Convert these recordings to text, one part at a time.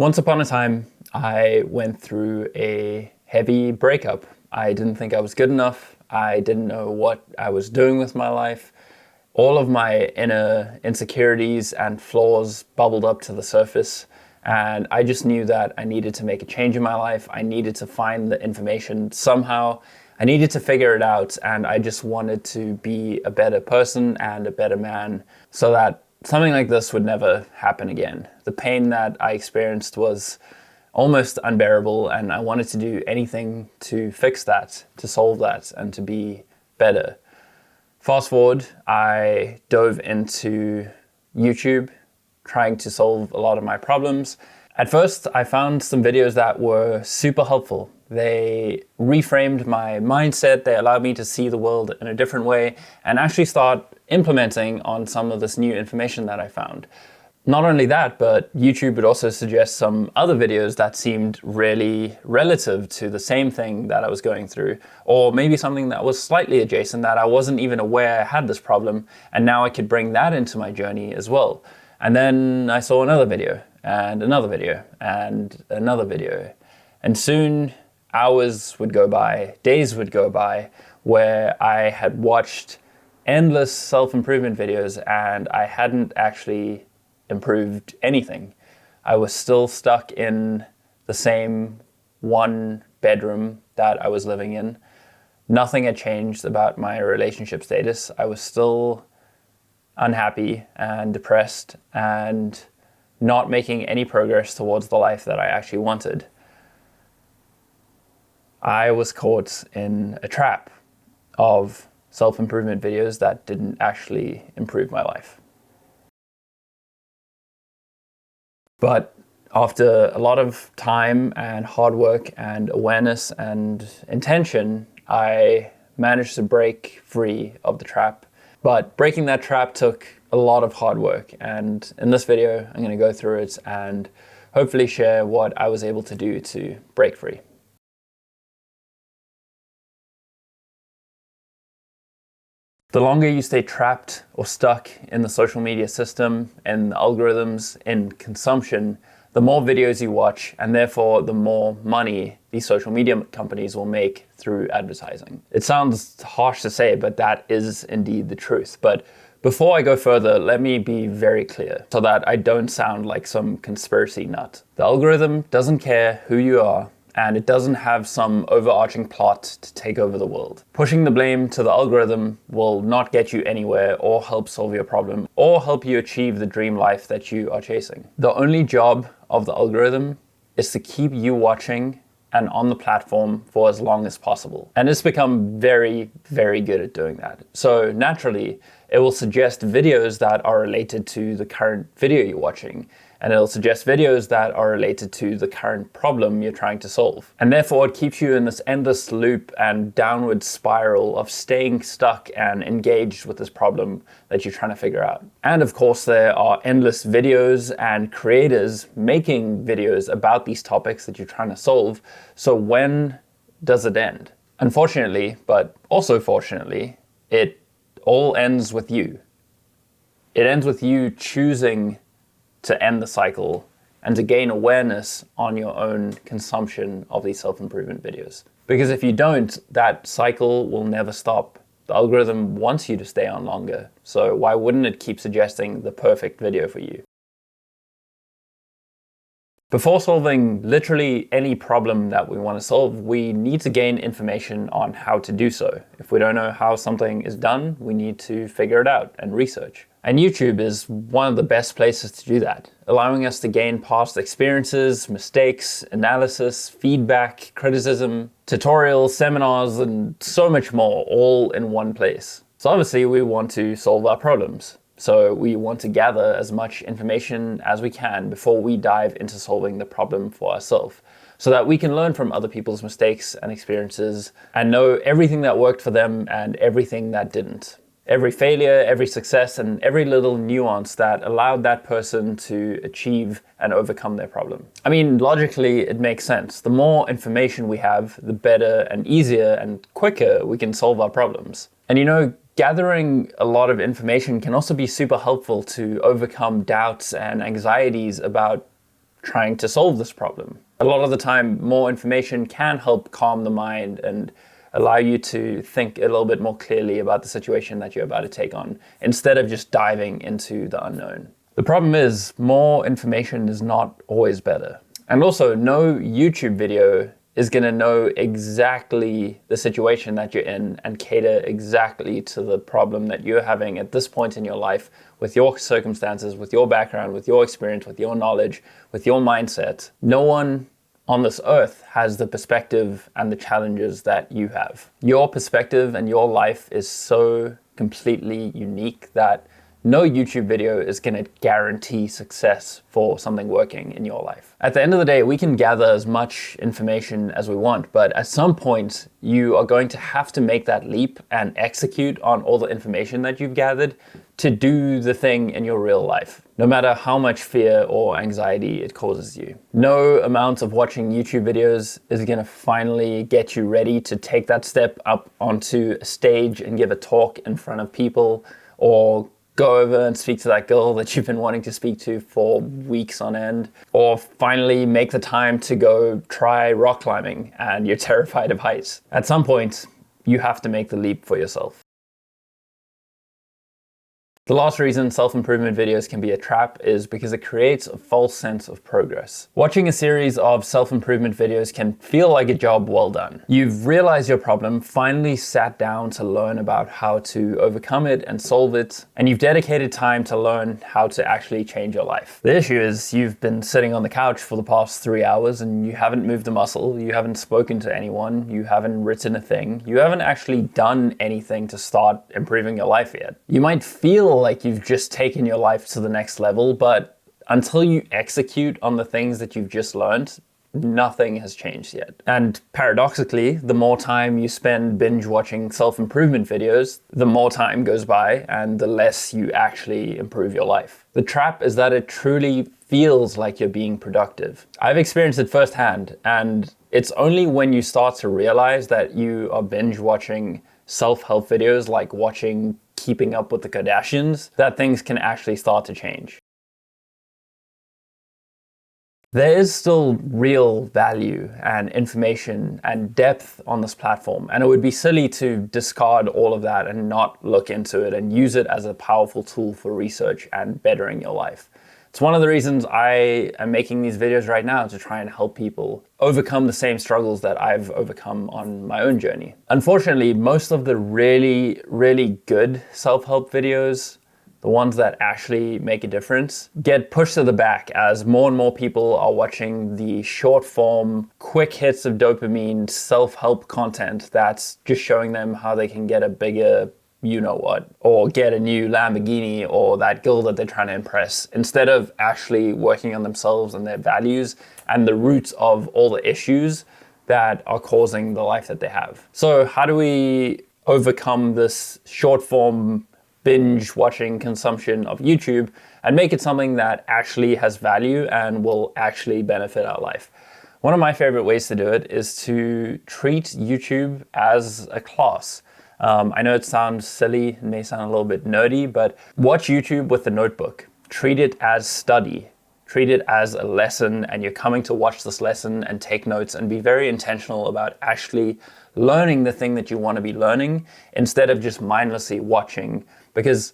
Once upon a time, I went through a heavy breakup. I didn't think I was good enough. I didn't know what I was doing with my life. All of my inner insecurities and flaws bubbled up to the surface, and I just knew that I needed to make a change in my life. I needed to find the information somehow. I needed to figure it out, and I just wanted to be a better person and a better man so that something like this would never happen again. The pain that I experienced was almost unbearable, and I wanted to do anything to fix that, to solve that, and to be better. Fast forward, I dove into YouTube, trying to solve a lot of my problems. At first, I found some videos that were super helpful. They reframed my mindset, they allowed me to see the world in a different way, and actually start implementing on some of this new information that I found. Not only that, but YouTube would also suggest some other videos that seemed really relative to the same thing that I was going through, or maybe something that was slightly adjacent that I wasn't even aware I had this problem, and now I could bring that into my journey as well. And then I saw another video, and another video, and another video. And soon hours would go by, days would go by, where I had watched endless self-improvement videos and I hadn't actually improved anything. I was still stuck in the same one bedroom that I was living in. Nothing had changed about my relationship status. I was still unhappy and depressed and not making any progress towards the life that I actually wanted. I was caught in a trap of self-improvement videos that didn't actually improve my life. But after a lot of time and hard work and awareness and intention, I managed to break free of the trap. But breaking that trap took a lot of hard work. And in this video, I'm going to go through it and hopefully share what I was able to do to break free. The longer you stay trapped or stuck in the social media system, in the algorithms, in consumption, the more videos you watch, and therefore the more money these social media companies will make through advertising. It sounds harsh to say, but that is indeed the truth. But before I go further, let me be very clear so that I don't sound like some conspiracy nut. The algorithm doesn't care who you are, and it doesn't have some overarching plot to take over the world. Pushing the blame to the algorithm will not get you anywhere or help solve your problem or help you achieve the dream life that you are chasing. The only job of the algorithm is to keep you watching and on the platform for as long as possible. And it's become very, very good at doing that. So naturally, it will suggest videos that are related to the current video you're watching. And it'll suggest videos that are related to the current problem you're trying to solve. And therefore it keeps you in this endless loop and downward spiral of staying stuck and engaged with this problem that you're trying to figure out. And of course, there are endless videos and creators making videos about these topics that you're trying to solve. So when does it end? Unfortunately, but also fortunately, it all ends with you. It ends with you choosing to end the cycle and to gain awareness on your own consumption of these self-improvement videos. Because if you don't, that cycle will never stop. The algorithm wants you to stay on longer, so why wouldn't it keep suggesting the perfect video for you? Before solving literally any problem that we want to solve, we need to gain information on how to do so. If we don't know how something is done, we need to figure it out and research. And YouTube is one of the best places to do that, allowing us to gain past experiences, mistakes, analysis, feedback, criticism, tutorials, seminars, and so much more, all in one place. So obviously we want to solve our problems. So we want to gather as much information as we can before we dive into solving the problem for ourselves, so that we can learn from other people's mistakes and experiences and know everything that worked for them and everything that didn't. Every failure, every success, and every little nuance that allowed that person to achieve and overcome their problem. I mean, logically, it makes sense. The more information we have, the better and easier and quicker we can solve our problems. And you know, gathering a lot of information can also be super helpful to overcome doubts and anxieties about trying to solve this problem. A lot of the time, more information can help calm the mind and allow you to think a little bit more clearly about the situation that you're about to take on, instead of just diving into the unknown. The problem is, more information is not always better. And also, no YouTube video is going to know exactly the situation that you're in and cater exactly to the problem that you're having at this point in your life, with your circumstances, with your background, with your experience, with your knowledge, with your mindset. No one on this earth has the perspective and the challenges that you have. Your perspective and your life is so completely unique that no YouTube video is going to guarantee success for something working in your life. At the end of the day, we can gather as much information as we want, but at some point, you are going to have to make that leap and execute on all the information that you've gathered to do the thing in your real life, no matter how much fear or anxiety it causes you. No amount of watching YouTube videos is going to finally get you ready to take that step up onto a stage and give a talk in front of people, or go over and speak to that girl that you've been wanting to speak to for weeks on end, or finally make the time to go try rock climbing and you're terrified of heights. At some point, you have to make the leap for yourself. The last reason self-improvement videos can be a trap is because it creates a false sense of progress. Watching a series of self-improvement videos can feel like a job well done. You've realized your problem, finally sat down to learn about how to overcome it and solve it, and you've dedicated time to learn how to actually change your life. The issue is you've been sitting on the couch for the past 3 hours and you haven't moved a muscle, you haven't spoken to anyone, you haven't written a thing, you haven't actually done anything to start improving your life yet. You might feel like you've just taken your life to the next level, but until you execute on the things that you've just learned, nothing has changed yet. And paradoxically, the more time you spend binge watching self-improvement videos, the more time goes by and the less you actually improve your life. The trap is that it truly feels like you're being productive. I've experienced it firsthand, and it's only when you start to realize that you are binge watching self-help videos, like watching Keeping Up with the Kardashians, that things can actually start to change. There is still real value and information and depth on this platform, and it would be silly to discard all of that and not look into it and use it as a powerful tool for research and bettering your life. It's one of the reasons I am making these videos right now, to try and help people overcome the same struggles that I've overcome on my own journey. Unfortunately, most of the really, really good self-help videos, the ones that actually make a difference, get pushed to the back as more and more people are watching the short form, quick hits of dopamine self-help content that's just showing them how they can get a bigger you-know-what, or get a new Lamborghini, or that girl that they're trying to impress, instead of actually working on themselves and their values and the roots of all the issues that are causing the life that they have. So how do we overcome this short-form binge-watching consumption of YouTube and make it something that actually has value and will actually benefit our life? One of my favorite ways to do it is to treat YouTube as a class. I know it sounds silly, it may sound a little bit nerdy, but watch YouTube with a notebook. Treat it as study. Treat it as a lesson, and you're coming to watch this lesson and take notes and be very intentional about actually learning the thing that you want to be learning, instead of just mindlessly watching. Because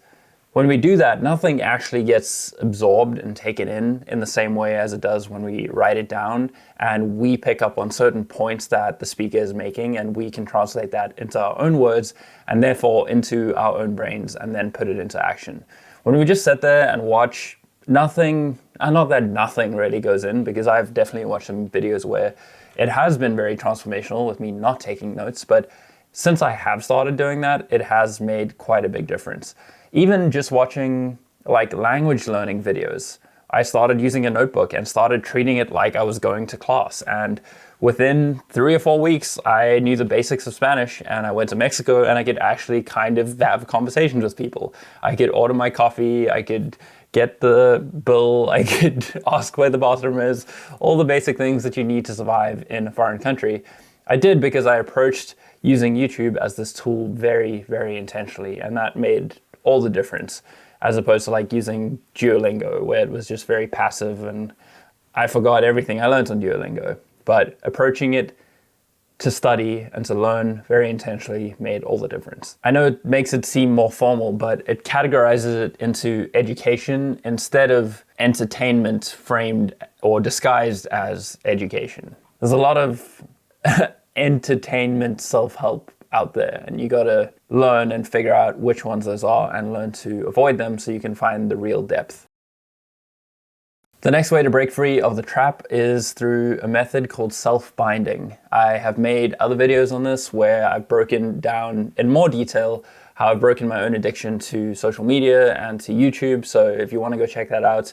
when we do that, nothing actually gets absorbed and taken in the same way as it does when we write it down and we pick up on certain points that the speaker is making, and we can translate that into our own words and therefore into our own brains and then put it into action. When we just sit there and watch, nothing, and not that nothing really goes in, because I've definitely watched some videos where it has been very transformational with me not taking notes, but since I have started doing that, it has made quite a big difference. Even just watching like language learning videos, I started using a notebook and started treating it like I was going to class. And within 3 or 4 weeks, I knew the basics of Spanish, and I went to Mexico and I could actually kind of have conversations with people. I could order my coffee, I could get the bill, I could ask where the bathroom is, all the basic things that you need to survive in a foreign country. I did because I approached using YouTube as this tool very, very intentionally, and that made all the difference, as opposed to like using Duolingo, where it was just very passive and I forgot everything I learned on Duolingo. But approaching it to study and to learn very intentionally made all the difference. I know it makes it seem more formal, but it categorizes it into education instead of entertainment framed or disguised as education. There's a lot of entertainment self-help out there, and you gotta learn and figure out which ones those are and learn to avoid them so you can find the real depth. The next way to break free of the trap is through a method called self-binding. I have made other videos on this where I've broken down in more detail how I've broken my own addiction to social media and to YouTube. So if you want to go check that out,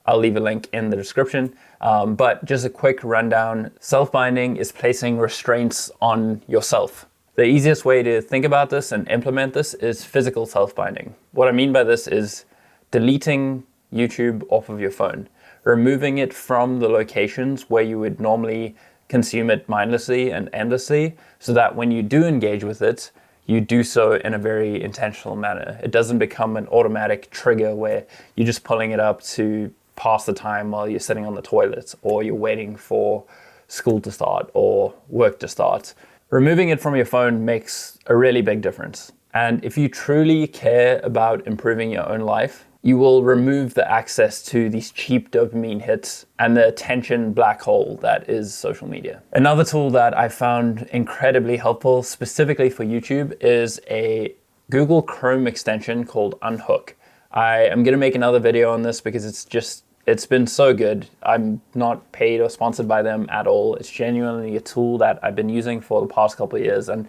I'll leave a link in the description. But just a quick rundown, self-binding is placing restraints on yourself. The easiest way to think about this and implement this is physical self-binding. What I mean by this is deleting YouTube off of your phone, removing it from the locations where you would normally consume it mindlessly and endlessly, so that when you do engage with it, you do so in a very intentional manner. It doesn't become an automatic trigger where you're just pulling it up to pass the time while you're sitting on the toilet, or you're waiting for school to start or work to start. Removing it from your phone makes a really big difference. And if you truly care about improving your own life, you will remove the access to these cheap dopamine hits and the attention black hole that is social media. Another tool that I found incredibly helpful specifically for YouTube is a Google Chrome extension called Unhook. I am gonna make another video on this because it's been so good. I'm not paid or sponsored by them at all. It's genuinely a tool that I've been using for the past couple of years. And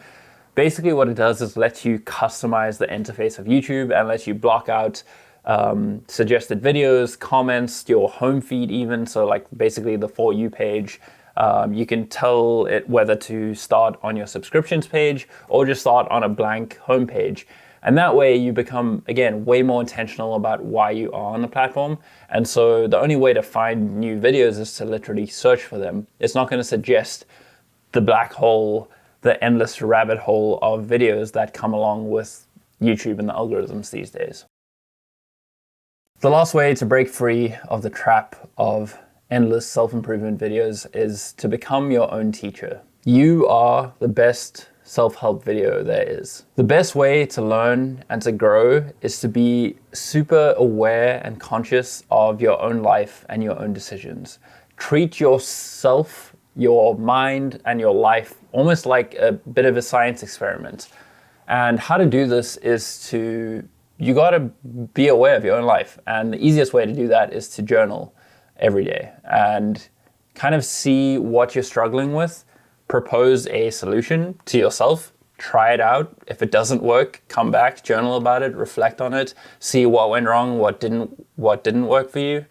basically what it does is lets you customize the interface of YouTube and lets you block out suggested videos, comments, your home feed even. So like basically the For You page. You can tell it whether to start on your subscriptions page or just start on a blank home page. And that way you become, again, way more intentional about why you are on the platform. And so the only way to find new videos is to literally search for them. It's not going to suggest the black hole, the endless rabbit hole of videos that come along with YouTube and the algorithms these days. The last way to break free of the trap of endless self-improvement videos is to become your own teacher. You are the best self-help video there is. The best way to learn and to grow is to be super aware and conscious of your own life and your own decisions. Treat yourself, your mind, and your life almost like a bit of a science experiment. And how to do this is you gotta be aware of your own life. And the easiest way to do that is to journal every day and kind of see what you're struggling with, propose a solution to yourself, try it out. If it doesn't work, come back, journal about it, reflect on it, see what went wrong, what didn't work for you,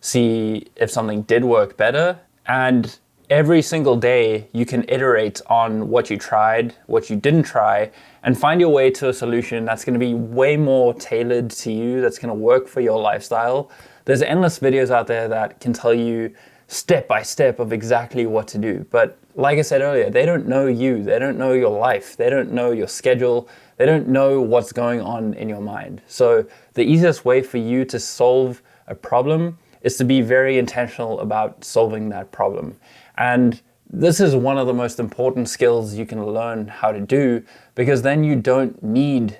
see if something did work better. And every single day you can iterate on what you tried, what you didn't try, and find your way to a solution that's gonna be way more tailored to you, that's gonna work for your lifestyle. There's endless videos out there that can tell you step by step of exactly what to do. But like I said earlier, they don't know you, they don't know your life, they don't know your schedule, they don't know what's going on in your mind. So the easiest way for you to solve a problem is to be very intentional about solving that problem. And this is one of the most important skills you can learn how to do, because then you don't need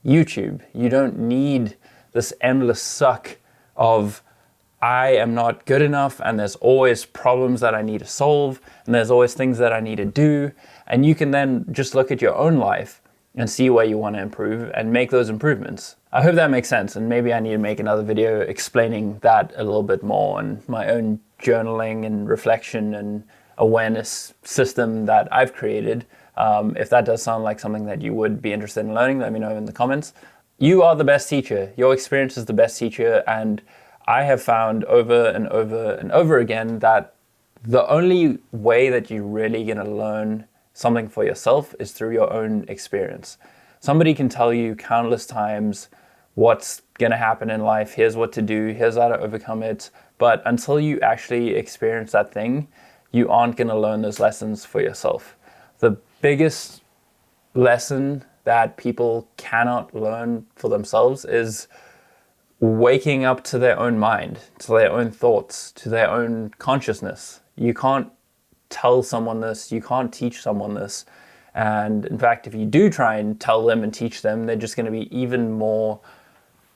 YouTube. You don't need this endless suck of I am not good enough and there's always problems that I need to solve and there's always things that I need to do. And you can then just look at your own life and see where you want to improve and make those improvements. I hope that makes sense, and maybe I need to make another video explaining that a little bit more and my own journaling and reflection and awareness system that I've created. If that does sound like something that you would be interested in learning, let me know in the comments. You are the best teacher. Your experience is the best teacher, and I have found over and over and over again that the only way that you're really gonna learn something for yourself is through your own experience. Somebody can tell you countless times what's gonna happen in life, here's what to do, here's how to overcome it, but until you actually experience that thing, you aren't gonna learn those lessons for yourself. The biggest lesson that people cannot learn for themselves is waking up to their own mind, to their own thoughts, to their own consciousness. You can't tell someone this, you can't teach someone this. And in fact, if you do try and tell them and teach them, they're just going to be even more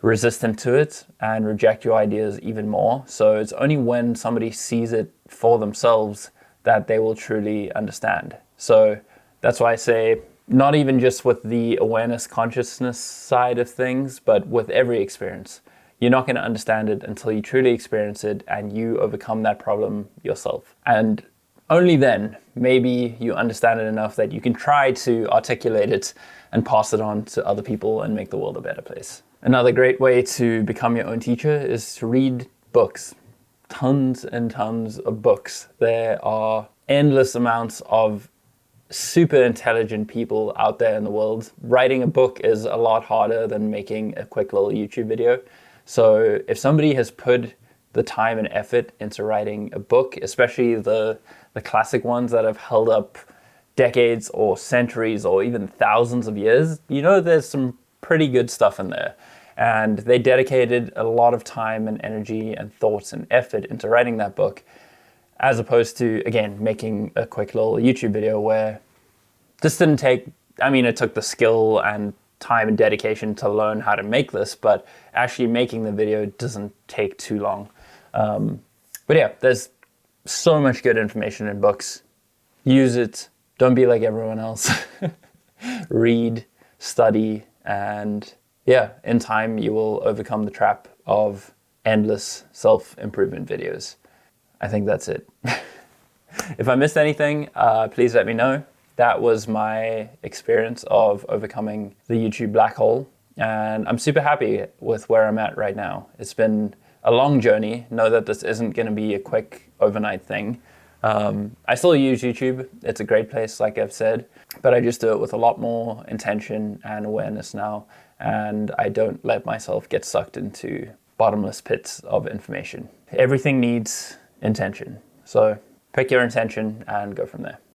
resistant to it and reject your ideas even more. So it's only when somebody sees it for themselves that they will truly understand. So that's why I say, not even just with the awareness consciousness side of things, but with every experience. You're not going to understand it until you truly experience it and you overcome that problem yourself. And only then, maybe you understand it enough that you can try to articulate it and pass it on to other people and make the world a better place. Another great way to become your own teacher is to read books. Tons and tons of books. There are endless amounts of super intelligent people out there in the world. Writing a book is a lot harder than making a quick little YouTube video. So if somebody has put the time and effort into writing a book, especially the classic ones that have held up decades or centuries or even thousands of years, you know there's some pretty good stuff in there. And they dedicated a lot of time and energy and thoughts and effort into writing that book, as opposed to, again, making a quick little YouTube video where this didn't take, I mean, it took the skill and time and dedication to learn how to make this, but actually making the video doesn't take too long. But yeah, there's so much good information in books. Use it. Don't be like everyone else. Read, study, and yeah, in time you will overcome the trap of endless self-improvement videos. I think that's it. If I missed anything, please let me know. That was my experience of overcoming the YouTube black hole. And I'm super happy with where I'm at right now. It's been a long journey. Know that this isn't going to be a quick overnight thing. I still use YouTube. It's a great place, like I've said, but I just do it with a lot more intention and awareness now. And I don't let myself get sucked into bottomless pits of information. Everything needs intention. So pick your intention and go from there.